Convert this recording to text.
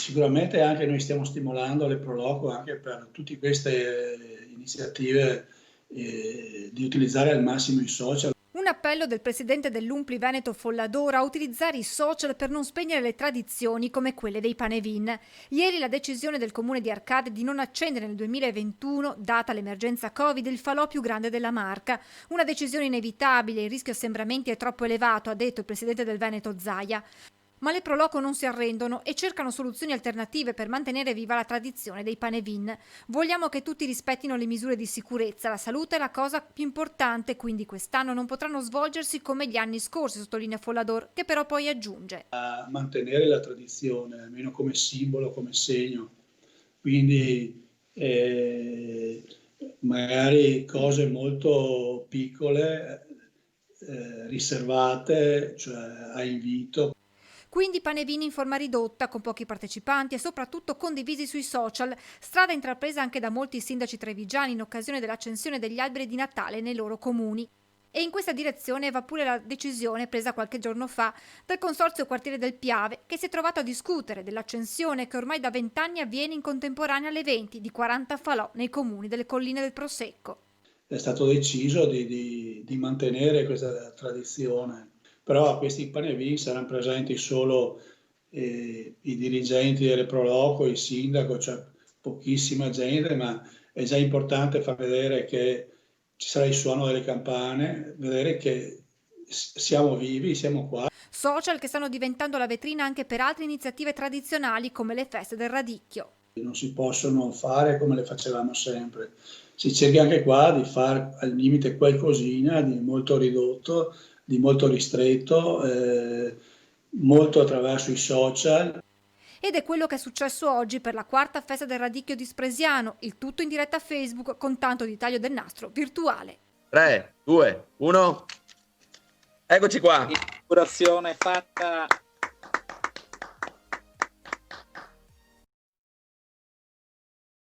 sicuramente anche noi stiamo stimolando le Pro Loco anche per tutte queste iniziative di utilizzare al massimo i social. Un appello del presidente dell'Umpli Veneto Folladoro a utilizzare i social per non spegnere le tradizioni come quelle dei panevin. Ieri la decisione del comune di Arcade di non accendere nel 2021, data l'emergenza Covid, il falò più grande della Marca. Una decisione inevitabile, il rischio assembramenti è troppo elevato, ha detto il presidente del Veneto Zaia. Ma le Pro Loco non si arrendono e cercano soluzioni alternative per mantenere viva la tradizione dei panevin. Vogliamo che tutti rispettino le misure di sicurezza, la salute è la cosa più importante, quindi quest'anno non potranno svolgersi come gli anni scorsi, sottolinea Follador, che però poi aggiunge. A mantenere la tradizione, almeno come simbolo, come segno. Quindi magari cose molto piccole, riservate, cioè a invito. Quindi panevini in forma ridotta, con pochi partecipanti e soprattutto condivisi sui social, strada intrapresa anche da molti sindaci trevigiani in occasione dell'accensione degli alberi di Natale nei loro comuni. E in questa direzione va pure la decisione presa qualche giorno fa dal Consorzio Quartiere del Piave, che si è trovato a discutere dell'accensione che ormai da 20 anni avviene in contemporanea alle 20 di 40 falò nei comuni delle colline del Prosecco. È stato deciso di mantenere questa tradizione, però a questi panevin saranno presenti solo i dirigenti delle Pro Loco, il sindaco, cioè pochissima gente, ma è già importante far vedere che ci sarà il suono delle campane, vedere che siamo vivi, siamo qua. Social che stanno diventando la vetrina anche per altre iniziative tradizionali come le feste del radicchio. Non si possono fare come le facevamo sempre. Si cerca anche qua di fare al limite qualcosina di molto ridotto, di molto ristretto, molto attraverso i social. Ed è quello che è successo oggi per la quarta festa del radicchio di Spresiano, il tutto in diretta a Facebook con tanto di taglio del nastro virtuale. 3, 2, 1, eccoci qua. Inaugurazione fatta